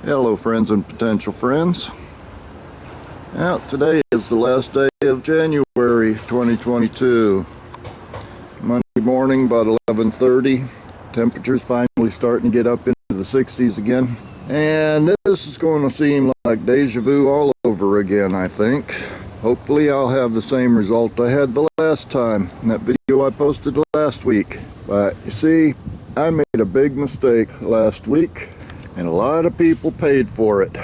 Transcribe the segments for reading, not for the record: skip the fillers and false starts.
Hello friends and potential friends. Now, today is the last day of January 2022. Monday morning about 11:30. Temperatures finally starting to get up into the 60s again. And this is going to seem like deja vu all over again, I think. Hopefully I'll have the same result I had the last time in that video I posted last week. But you see, I made a big mistake last week, and a lot of people paid for it.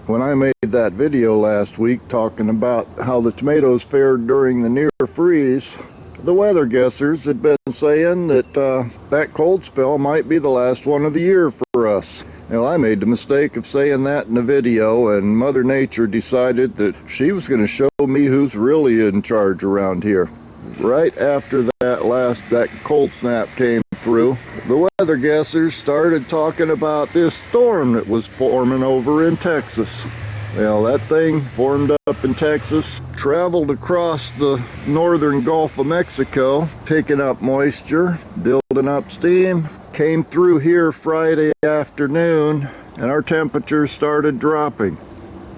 When I made that video last week talking about how the tomatoes fared during the near freeze, the weather guessers had been saying that that cold spell might be the last one of the year for us. Now, I made the mistake of saying that in the video, and Mother Nature decided that she was going to show me who's really in charge around here. Right after that cold snap came through, the weather guessers started talking about this storm that was forming over in Texas. Well, that thing formed up in Texas, traveled across the northern Gulf of Mexico, picking up moisture, building up steam, came through here Friday afternoon, and our temperatures started dropping.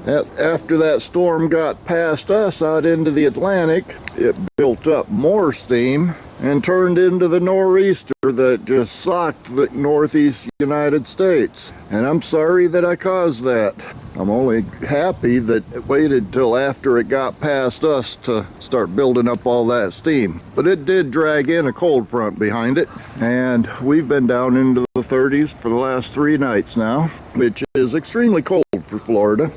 After that storm got past us out into the Atlantic, it built up more steam and turned into the nor'easter that just socked the northeast United States. And I'm sorry that I caused that. I'm only happy that it waited till after it got past us to start building up all that steam. But it did drag in a cold front behind it, and we've been down into the 30s for the last 3 nights now, which is extremely cold for Florida.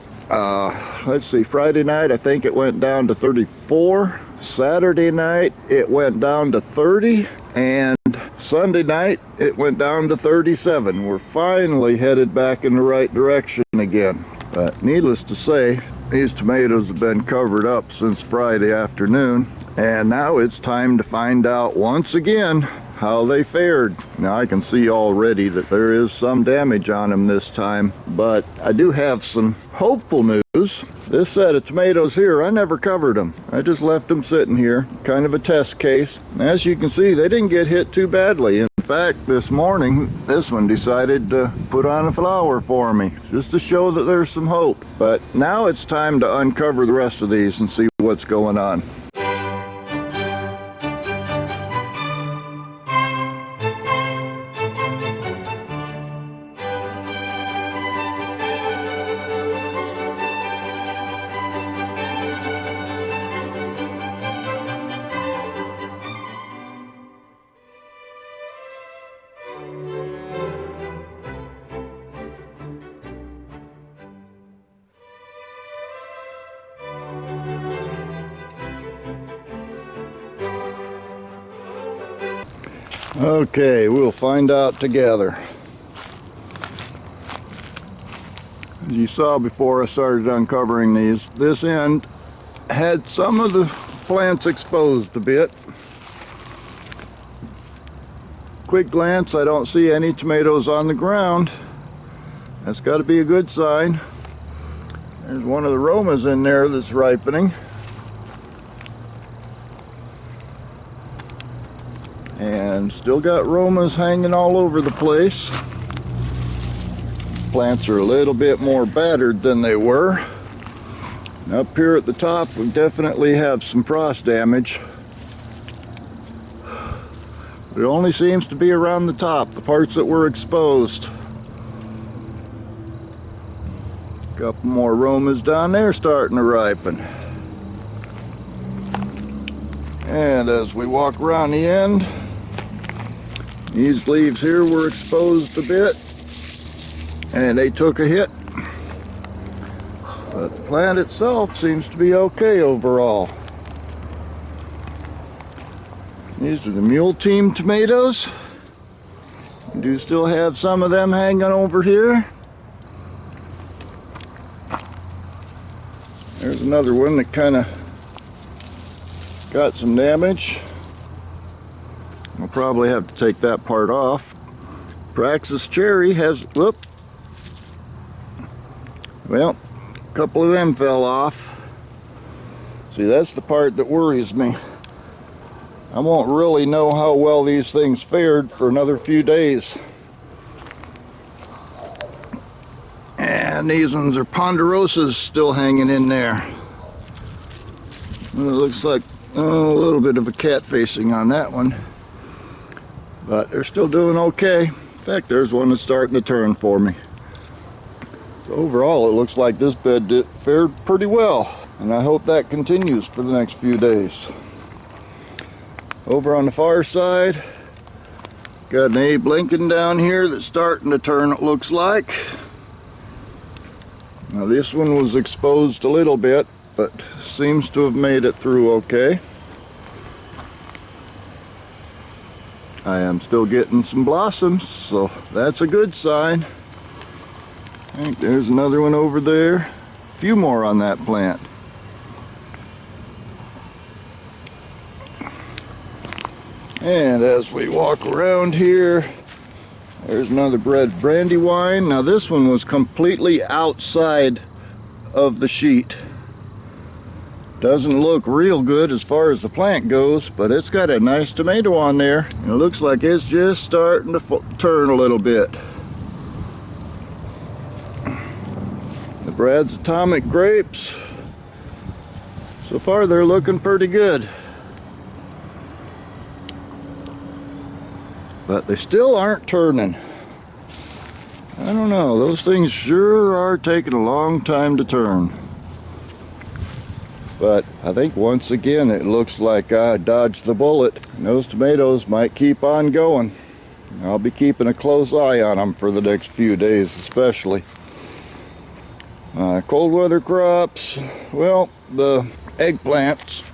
Let's see, Friday night I think it went down to 34. Saturday night it went down to 30, and Sunday night it went down to 37. We're finally headed back in the right direction again. But needless to say, these tomatoes have been covered up since Friday afternoon, and now it's time to find out once again how they fared. Now, I can see already that there is some damage on them this time, but I do have some hopeful news. This set of tomatoes here, I never covered them. I just left them sitting here, kind of a test case. As you can see, they didn't get hit too badly. In fact, this morning, this one decided to put on a flower for me, just to show that there's some hope. But now it's time to uncover the rest of these and see what's going on. Okay, we'll find out together. As you saw before I started uncovering these, this end had some of the plants exposed a bit. Quick glance, I don't see any tomatoes on the ground. That's got to be a good sign. There's one of the Romas in there that's ripening. And still got Romas hanging all over the place. Plants are a little bit more battered than they were. And up here at the top, we definitely have some frost damage. It only seems to be around the top, the parts that were exposed. A couple more Romas down there starting to ripen. And as we walk around the end, these leaves here were exposed a bit, and they took a hit. But the plant itself seems to be okay overall. These are the Mule Team tomatoes. We do still have some of them hanging over here. There's another one that kind of got some damage. I'll probably have to take that part off. Praxis Cherry has, well, a couple of them fell off. See, that's the part that worries me. I won't really know how well these things fared for another few days. And these ones are ponderosas still hanging in there. Well, it looks like a little bit of a cat facing on that one, but they're still doing okay. In fact, there's one that's starting to turn for me. So overall, it looks like this bed fared pretty well, and I hope that continues for the next few days. Over on the far side, got an Abe Lincoln down here that's starting to turn, it looks like. Now this one was exposed a little bit, but seems to have made it through okay. I am still getting some blossoms, so that's a good sign. I think there's another one over there. A few more on that plant. And as we walk around here, there's another brandywine. Now this one was completely outside of the sheet. Doesn't look real good as far as the plant goes, but it's got a nice tomato on there. And it looks like it's just starting to turn a little bit. The Brad's Atomic grapes, so far they're looking pretty good. But they still aren't turning. I don't know, those things sure are taking a long time to turn. But I think once again it looks like I dodged the bullet. And those tomatoes might keep on going. I'll be keeping a close eye on them for the next few days especially. Cold weather crops, well, the eggplants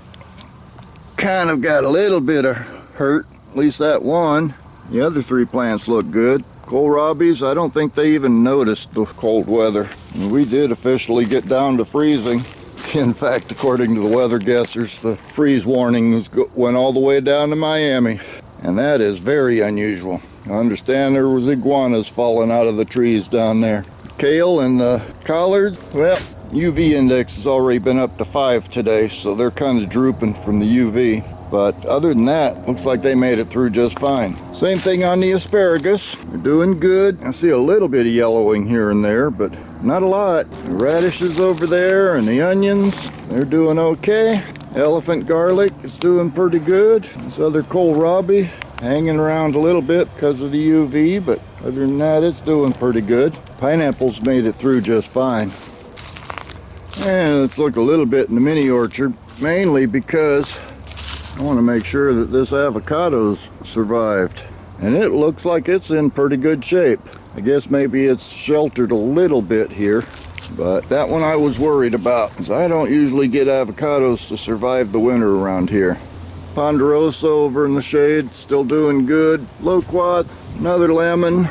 kind of got a little bit of hurt, at least that one. The other three plants look good. Kohlrabies, I don't think they even noticed the cold weather. And we did officially get down to freezing. In fact, according to the weather guessers, the freeze warning went all the way down to Miami. And that is very unusual. I understand there was iguanas falling out of the trees down there. Kale and the collard, well, UV index has already been up to 5 today, so they're kind of drooping from the UV. But other than that, looks like they made it through just fine. Same thing on the asparagus. They're doing good. I see a little bit of yellowing here and there, but not a lot. The radishes over there and the onions, they're doing okay. Elephant garlic is doing pretty good. This other kohlrabi hanging around a little bit because of the UV, but other than that, it's doing pretty good. Pineapples made it through just fine. And let's look a little bit in the mini orchard, mainly because I want to make sure that this avocado's survived. And it looks like it's in pretty good shape. I guess maybe it's sheltered a little bit here, but that one I was worried about, because I don't usually get avocados to survive the winter around here. Ponderosa over in the shade, still doing good. Loquat, another lemon.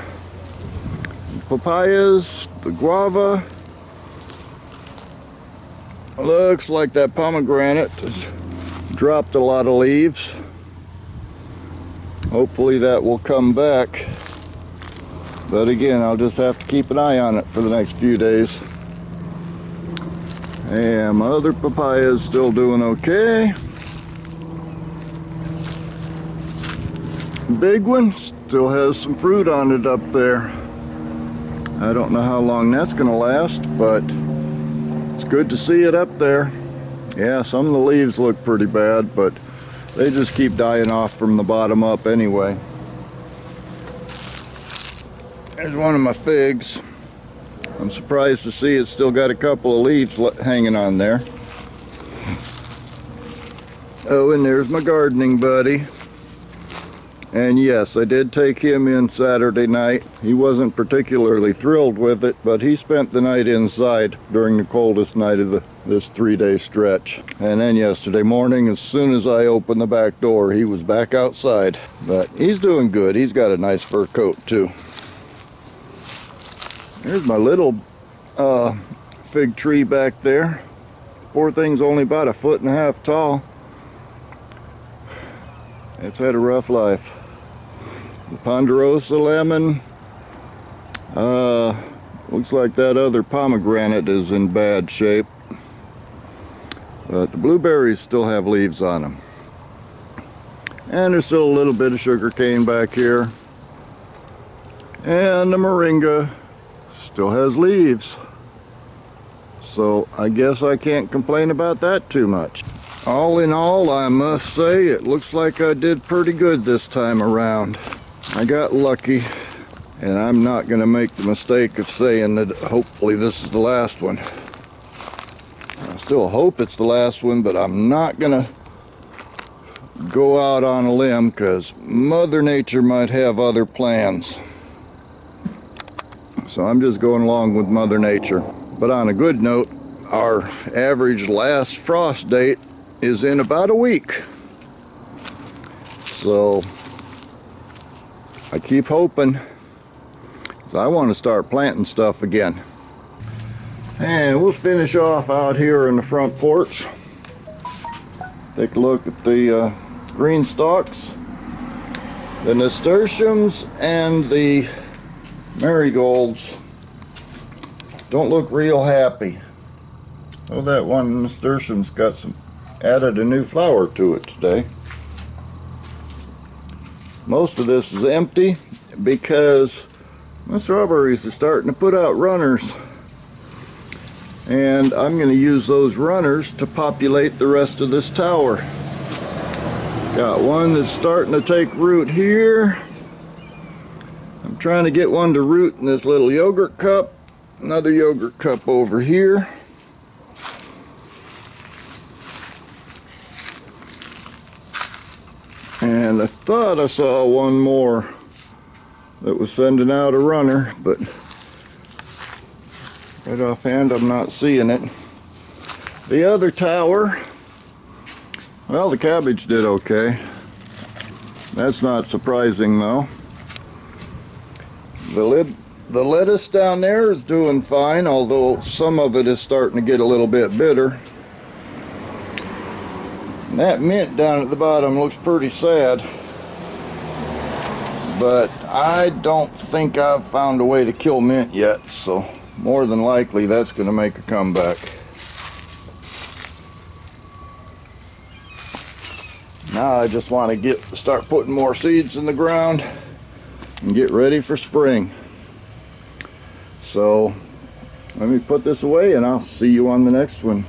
Papayas, the guava. Looks like that pomegranate has dropped a lot of leaves. Hopefully that will come back. But again, I'll just have to keep an eye on it for the next few days. And my other papaya is still doing okay. Big one still has some fruit on it up there. I don't know how long that's going to last, but it's good to see it up there. Yeah, some of the leaves look pretty bad, but they just keep dying off from the bottom up anyway. There's one of my figs. I'm surprised to see it's still got a couple of leaves hanging on there. Oh, and there's my gardening buddy. And yes, I did take him in Saturday night. He wasn't particularly thrilled with it, but he spent the night inside during the coldest night of this 3-day stretch. And then yesterday morning, as soon as I opened the back door, he was back outside. But he's doing good. He's got a nice fur coat too. There's my little fig tree back there. Poor thing's only about 1.5 feet tall. It's had a rough life. The ponderosa lemon, looks like that other pomegranate is in bad shape, but the blueberries still have leaves on them. And there's still a little bit of sugar cane back here, and the moringa still has leaves. So I guess I can't complain about that too much. All in all, I must say it looks like I did pretty good this time around. I got lucky, and I'm not going to make the mistake of saying that hopefully this is the last one. I still hope it's the last one, but I'm not going to go out on a limb because Mother Nature might have other plans. So I'm just going along with Mother Nature. But on a good note, our average last frost date is in about a week. So I keep hoping, 'cause I want to start planting stuff again. And we'll finish off out here in the front porch. Take a look at the green stalks, the nasturtiums, and the marigolds. Don't look real happy. Oh, that one nasturtium's got added a new flower to it today. Most of this is empty because my strawberries are starting to put out runners. And I'm going to use those runners to populate the rest of this tower. Got one that's starting to take root here. I'm trying to get one to root in this little yogurt cup. Another yogurt cup over here. And I thought I saw one more that was sending out a runner, but right offhand I'm not seeing it. The other tower, well, the cabbage did okay. That's not surprising though. The lettuce down there is doing fine, although some of it is starting to get a little bit bitter. And that mint down at the bottom looks pretty sad. But I don't think I've found a way to kill mint yet, so more than likely that's going to make a comeback. Now I just want to start putting more seeds in the ground and get ready for spring. So let me put this away and I'll see you on the next one.